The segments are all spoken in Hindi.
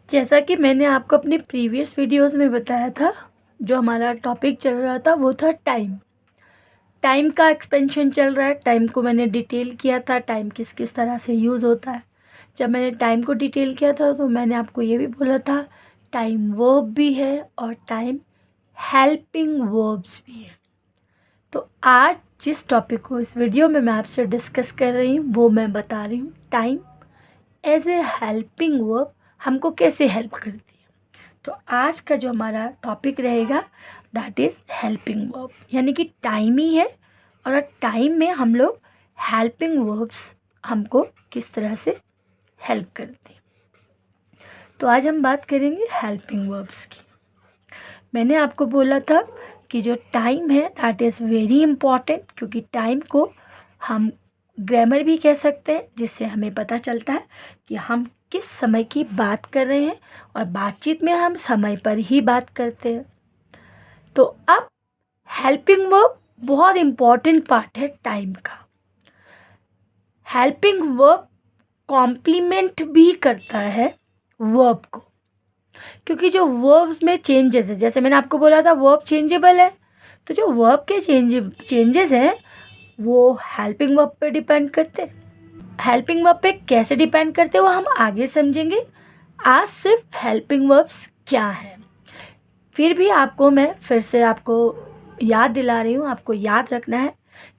जैसा कि मैंने आपको अपने प्रीवियस वीडियोस में बताया था, जो हमारा टॉपिक चल रहा था वो था टाइम। टाइम का एक्सपेंशन चल रहा है। टाइम को मैंने डिटेल किया था, टाइम किस किस तरह से यूज़ होता है। जब मैंने टाइम को डिटेल किया था तो मैंने आपको ये भी बोला था टाइम वर्ब भी है और टाइम हेल्पिंग वर्ब्स भी है। तो आज जिस टॉपिक को इस वीडियो में मैं आपसे डिस्कस कर रही हूँ वो मैं बता रही हूँ time as a helping verb हमको कैसे हेल्प करती है। तो आज का जो हमारा टॉपिक रहेगा दैट इज़ हेल्पिंग वर्ब, यानी कि टाइम ही है और टाइम में हम लोग हेल्पिंग वर्ब्स हमको किस तरह से हेल्प करती हैं। तो आज हम बात करेंगे हेल्पिंग वर्ब्स की। मैंने आपको बोला था कि जो टाइम है दैट इज़ वेरी इम्पॉर्टेंट, क्योंकि टाइम को हम ग्रामर भी कह सकते हैं, जिससे हमें पता चलता है कि हम किस समय की बात कर रहे हैं और बातचीत में हम समय पर ही बात करते हैं। तो अब हेल्पिंग वर्ब बहुत इम्पॉर्टेंट पार्ट है टाइम का। हेल्पिंग वर्ब कॉम्प्लीमेंट भी करता है वर्ब को, क्योंकि जो वर्ब्स में चेंजेस है, जैसे मैंने आपको बोला था वर्ब चेंजेबल है, तो जो वर्ब के चेंजेस हैं वो हेल्पिंग वर्ब पे डिपेंड करते हैं। हेल्पिंग वर्ब पे कैसे डिपेंड करते हैं वो हम आगे समझेंगे। आज सिर्फ हेल्पिंग वर्ब्स क्या है। फिर भी आपको मैं फिर से आपको याद दिला रही हूँ, आपको याद रखना है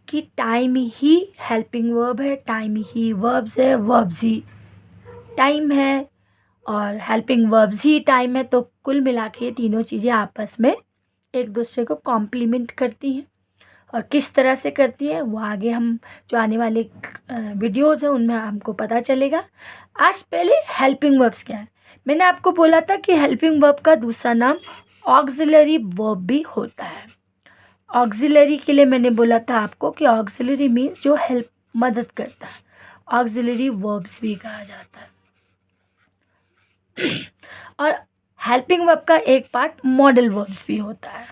कि टाइम ही हेल्पिंग वर्ब है, टाइम ही वर्ब्स है, वर्ब्स ही टाइम है और हेल्पिंग वर्ब्स ही टाइम है। तो कुल मिला के तीनों चीज़ें आपस में एक दूसरे को कॉम्प्लीमेंट करती हैं। और किस तरह से करती है वो आगे हम जो आने वाले वीडियोज़ हैं उनमें हमको पता चलेगा। आज पहले हेल्पिंग वर्ब्स क्या है। मैंने आपको बोला था कि हेल्पिंग वर्ब का दूसरा नाम ऑक्सिलरी वर्ब भी होता है। ऑक्सिलरी के लिए मैंने बोला था आपको कि ऑक्सिलरी मीन्स जो हेल्प मदद करता है, ऑक्सिलरी वर्ब्स भी कहा जाता है। और हेल्पिंग वर्ब का एक पार्ट मॉडल वर्ब्स भी होता है।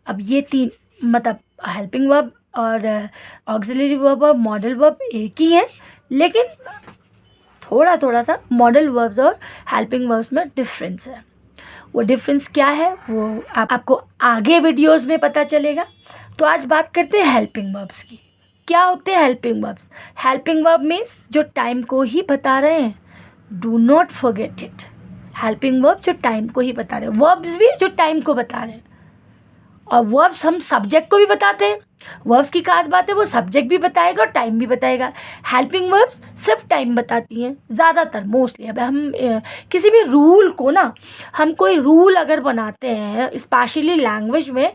अब ये तीन मतलब हेल्पिंग वर्ब और ऑक्सिलरी वर्ब और मॉडल वर्ब एक ही है, लेकिन थोड़ा थोड़ा सा मॉडल वर्ब्स और हेल्पिंग वर्ब्स में डिफरेंस है। वो डिफरेंस क्या है वो आपको आगे वीडियोस में पता चलेगा। तो आज बात करते हैं हेल्पिंग वर्ब्स की। क्या होते हैं helping verbs. Helping verb means जो टाइम को ही बता रहे हैं, do not forget it. Helping verb जो टाइम को ही बता रहे हैं, वर्ब्स भी जो टाइम को बता रहे हैं। और वर्ब्स हम सब्जेक्ट को भी बताते हैं। वर्ब्स की खास बात है वो सब्जेक्ट भी बताएगा और टाइम भी बताएगा। हेल्पिंग वर्ब्स सिर्फ टाइम बताती हैं ज़्यादातर, मोस्टली। अब हम किसी भी रूल को ना, हम कोई रूल अगर बनाते हैं स्पेशली लैंग्वेज में,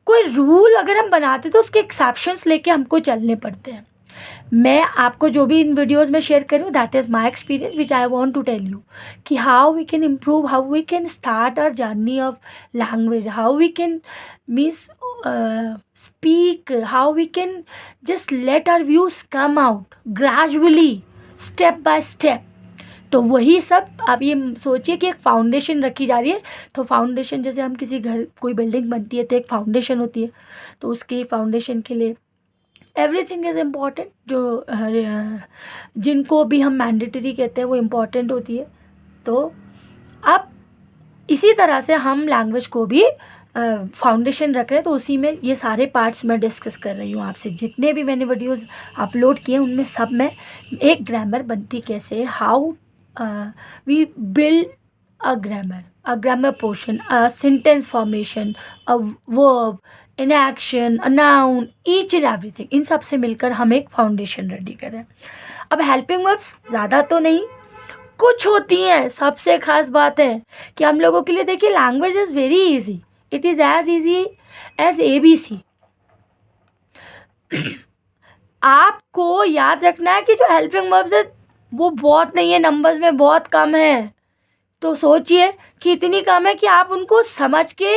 कोई रूल अगर हम बनाते हैं तो उसके एक्सेप्शंस लेके हमको चलने पड़ते हैं। मैं आपको जो भी इन वीडियोस में शेयर कर रही हूँ that is my experience which I want to tell you कि how we can improve, how we can start our journey of language, how we can means speak, how we can just let our views come out gradually, step by step. तो वही सब आप ये सोचिए कि एक फाउंडेशन रखी जा रही है। तो फाउंडेशन जैसे हम किसी घर कोई बिल्डिंग बनती है तो एक फाउंडेशन होती है, तो उसकी फाउंडेशन के लिए एवरीथिंग इज़ इम्पॉर्टेंट। जो जिनको भी हम मैंडेटरी कहते हैं वो इम्पॉर्टेंट होती है। तो अब इसी तरह से हम लैंग्वेज को भी फाउंडेशन रख रहे हैं, तो उसी में ये सारे पार्ट्स मैं डिस्कस कर रही हूँ आपसे। जितने भी मैंने वीडियोस अपलोड किए उनमें सब में एक ग्रामर बनती कैसे, how we build a grammar portion, a sentence formation, a verb, an action, a noun, each and everything, इन सब से मिलकर हम एक फाउंडेशन रेडी करें। अब हेल्पिंग वर्ब्स ज़्यादा तो नहीं, कुछ होती हैं। सबसे खास बात है कि हम लोगों के लिए देखिए language is very easy, it is as easy as ABC। आपको याद रखना है कि जो हेल्पिंग वर्ब्स है वो बहुत नहीं है, नंबर्स में बहुत कम है। तो सोचिए कि इतनी कम है कि आप उनको समझ के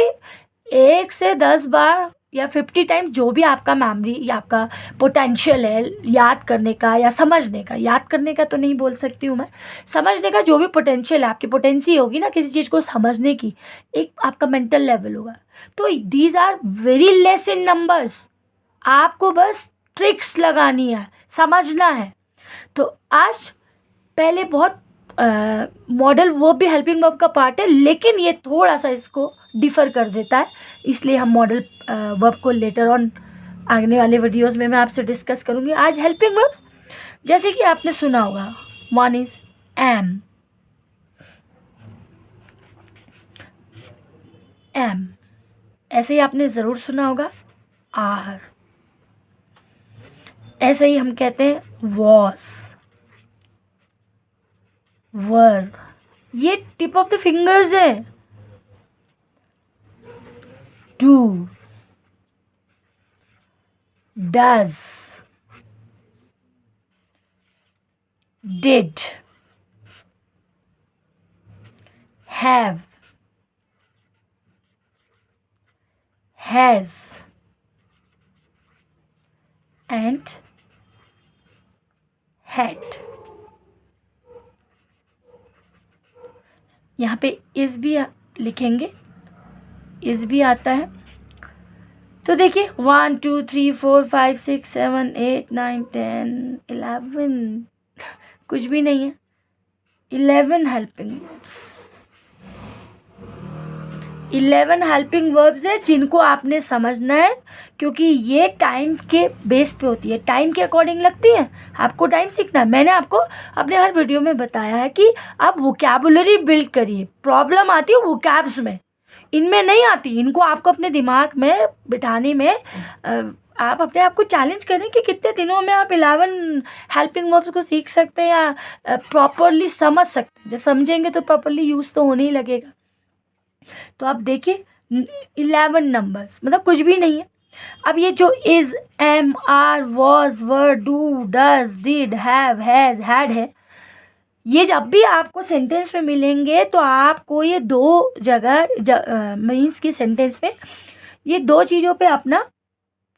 1 से 10 बार या 50 टाइम्स, जो भी आपका मेमोरी या आपका पोटेंशियल है याद करने का या समझने का, याद करने का तो नहीं बोल सकती हूँ मैं, समझने का जो भी पोटेंशियल है, आपकी पोटेंसी होगी ना किसी चीज़ को समझने की, एक आपका मेंटल लेवल होगा। तो these are very less in numbers. आपको बस ट्रिक्स लगानी है, समझना है। तो आज पहले बहुत मॉडल वर्ब भी हेल्पिंग वर्ब का पार्ट है, लेकिन ये थोड़ा सा इसको डिफ़र कर देता है, इसलिए हम मॉडल वर्ब को लेटर ऑन आने वाले वीडियोस में मैं आपसे डिस्कस करूँगी। आज हेल्पिंग वर्ब्स, जैसे कि आपने सुना होगा, वन इज़ एम, ऐसे ही आपने ज़रूर सुना होगा आर, ऐसे ही हम कहते हैं वॉस, वर, ये टिप ऑफ द फिंगर्स है। Do, does, did, have, has and had. यहाँ पे इस भी लिखेंगे, इस भी आता है। तो देखिए 1 2 3 4 5 6 7 8 9 10 11 कुछ भी नहीं है, 11 हेल्पिंग वर्ब्स, 11 हेल्पिंग वर्ब्स है जिनको आपने समझना है, क्योंकि ये टाइम के बेस पे होती है, टाइम के अकॉर्डिंग लगती है। आपको टाइम सीखना है। मैंने आपको अपने हर वीडियो में बताया है कि आप वोकैबुलरी बिल्ड करिए। प्रॉब्लम आती है वोकैब्स में, इनमें नहीं आती। इनको आपको अपने दिमाग में बिठाने में आप अपने आप को चैलेंज करें कि कितने दिनों में आप 11 हेल्पिंग वर्ब्स को सीख सकते हैं या प्रॉपरली समझ सकते हैं। जब समझेंगे तो प्रॉपरली यूज़ तो होने ही लगेगा। तो आप देखिए 11 नंबर्स मतलब कुछ भी नहीं है। अब ये जो is, am, are, was, were, do, does, did, have, has, had है, ये जब भी आपको सेंटेंस में मिलेंगे तो आपको ये दो जगह मीन्स की सेंटेंस में ये दो चीज़ों पे अपना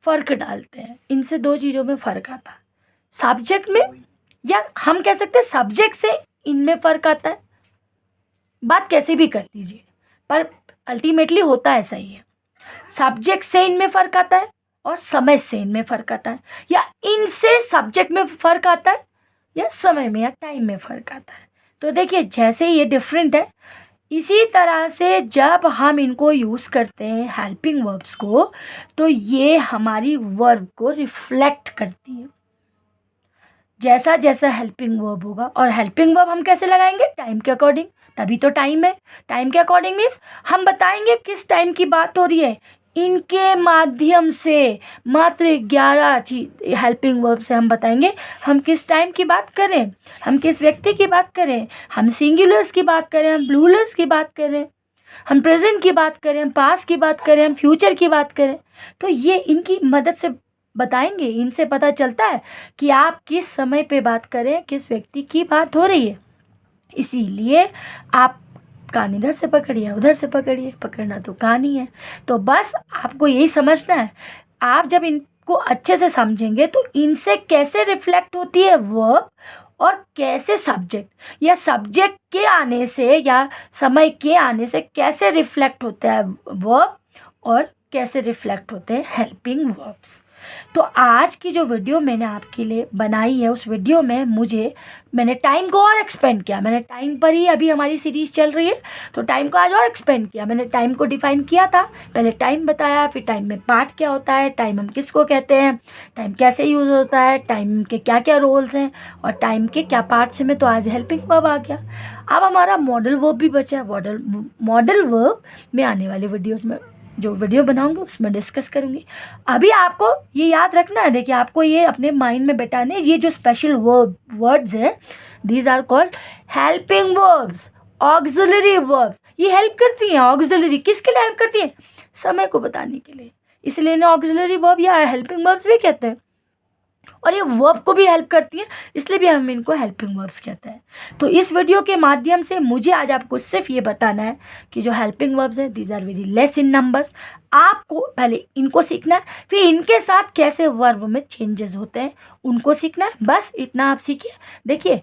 फ़र्क डालते हैं। इनसे दो चीज़ों में फ़र्क आता है, सब्जेक्ट में, या हम कह सकते हैं सब्जेक्ट से इनमें फ़र्क आता है। बात कैसे भी कर लीजिए, पर अल्टीमेटली होता ऐसा ही है। सब्जेक्ट से इनमें फ़र्क आता है और समय से इनमें फ़र्क आता है, या इनसे सब्जेक्ट में फ़र्क आता है, या समय में या टाइम में फ़र्क आता है। तो देखिए जैसे ये डिफरेंट है, इसी तरह से जब हम इनको यूज़ करते हैं हेल्पिंग वर्ब्स को, तो ये हमारी वर्ब को रिफ्लेक्ट करती है। जैसा जैसा हेल्पिंग वर्ब होगा, और हेल्पिंग वर्ब हम कैसे लगाएंगे, टाइम के अकॉर्डिंग, तभी तो टाइम है। टाइम के अकॉर्डिंग मीन्स हम बताएंगे किस टाइम की बात हो रही है। इनके माध्यम से मात्र 11 चीज हेल्पिंग वर्ब से हम बताएंगे हम किस टाइम की बात करें, हम किस व्यक्ति की बात करें, हम सिंगुलर्स की बात करें, हम प्लूरल्स की बात करें, हम प्रेजेंट की बात करें, हम पास्ट की बात करें, हम फ्यूचर की बात करें। तो ये इनकी मदद से बताएंगे। इनसे पता चलता है कि आप किस समय पे बात करें, किस व्यक्ति की बात हो रही है। इसीलिए आप कान इधर से पकड़िए, उधर से पकड़िए, पकड़ना तो कान ही है। तो बस आपको यही समझना है। आप जब इनको अच्छे से समझेंगे तो इनसे कैसे रिफ्लेक्ट होती है वर्ब, और कैसे सब्जेक्ट या सब्जेक्ट के आने से या समय के आने से कैसे रिफ्लेक्ट होता है वर्ब, और कैसे रिफ्लेक्ट होते हैं हेल्पिंग वर्ब्स। तो आज की जो वीडियो मैंने आपके लिए बनाई है, उस वीडियो में मैंने टाइम को और एक्सपेंड किया। मैंने टाइम पर ही, अभी हमारी सीरीज़ चल रही है तो टाइम को आज और एक्सपेंड किया। मैंने टाइम को डिफाइन किया था, पहले टाइम बताया, फिर टाइम में पार्ट क्या होता है, टाइम हम किसको कहते हैं, टाइम कैसे यूज़ होता है, टाइम के क्या क्या रोल्स हैं, और टाइम के क्या पार्ट्स में। तो आज हेल्पिंग वर्ब आ गया। अब हमारा मॉडल वर्ब भी बचा है। मॉडल वर्ब में आने वाले वीडियोज़ में जो वीडियो बनाऊंगी उसमें डिस्कस करूंगी। अभी आपको ये याद रखना है, देखिए आपको ये अपने माइंड में बैठाने, ये जो स्पेशल वर्ड्स हैं, these are called helping verbs, auxiliary verbs. ये हेल्प करती हैं। ऑक्सिलरी किसके लिए हेल्प करती है, समय को बताने के लिए, इसलिए इन्हें ऑक्सिलरी वर्ब या हेल्पिंग वर्ब्स भी कहते हैं। और ये वर्ब को भी हेल्प करती हैं, इसलिए भी हम इनको हेल्पिंग वर्ब्स कहते हैं। तो इस वीडियो के माध्यम से मुझे आज आपको सिर्फ ये बताना है कि जो हेल्पिंग वर्ब्स हैं, these are very less in numbers. आपको पहले इनको सीखना है, फिर इनके साथ कैसे वर्ब में चेंजेस होते हैं उनको सीखना है। बस इतना आप सीखिए। देखिए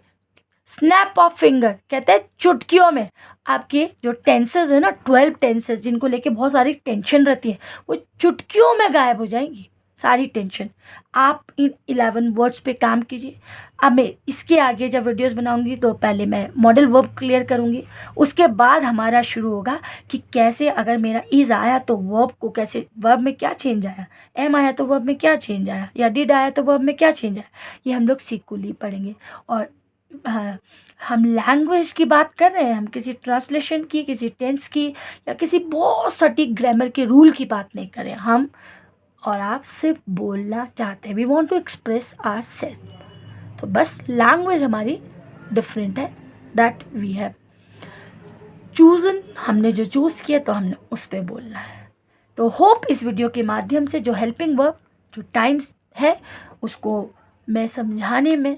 स्नैप ऑफ फिंगर कहते हैं, चुटकियों में आपके जो टेंसेज है ना, 12 टेंसेज जिनको लेके बहुत सारी टेंशन रहती है, वो चुटकियों में गायब हो जाएंगी। सारी टेंशन आप इन 11 वर्ड्स पे काम कीजिए। अब मैं इसके आगे जब वीडियोस बनाऊंगी तो पहले मैं मॉडल वर्ब क्लियर करूंगी, उसके बाद हमारा शुरू होगा कि कैसे अगर मेरा इज़ आया तो वर्ब को कैसे, वर्ब में क्या चेंज आया, एम आया तो वर्ब में क्या चेंज आया, या डिड आया तो वर्ब में क्या चेंज आया, ये हम लोग सीक्वली पढ़ेंगे। और हाँ, हम लैंग्वेज की बात कर रहे हैं, हम किसी ट्रांसलेशन की, किसी टेंस की, या किसी बहुत सटीक ग्रामर के रूल की बात नहीं कर रहे हैं। हम और आप सिर्फ बोलना चाहते हैं, we want to express our self. तो बस लैंग्वेज हमारी डिफरेंट है, दैट वी हैव चूजन, हमने जो चूज़ किया तो हमने उस पर बोलना है। तो होप इस वीडियो के माध्यम से जो हेल्पिंग वर्ब, जो टाइम्स है, उसको मैं समझाने में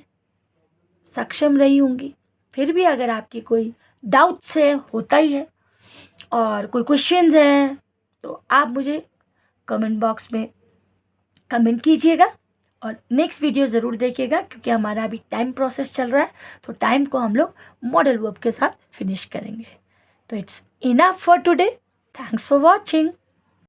सक्षम रही होंगी। फिर भी अगर आपकी कोई डाउट्स है, होता ही है, और कोई क्वेश्चंस हैं तो आप मुझे कमेंट बॉक्स में कमेंट कीजिएगा, और नेक्स्ट वीडियो ज़रूर देखिएगा क्योंकि हमारा अभी टाइम प्रोसेस चल रहा है, तो टाइम को हम लोग मॉडल वर्ब के साथ फिनिश करेंगे। तो it's enough for today, thanks for watching.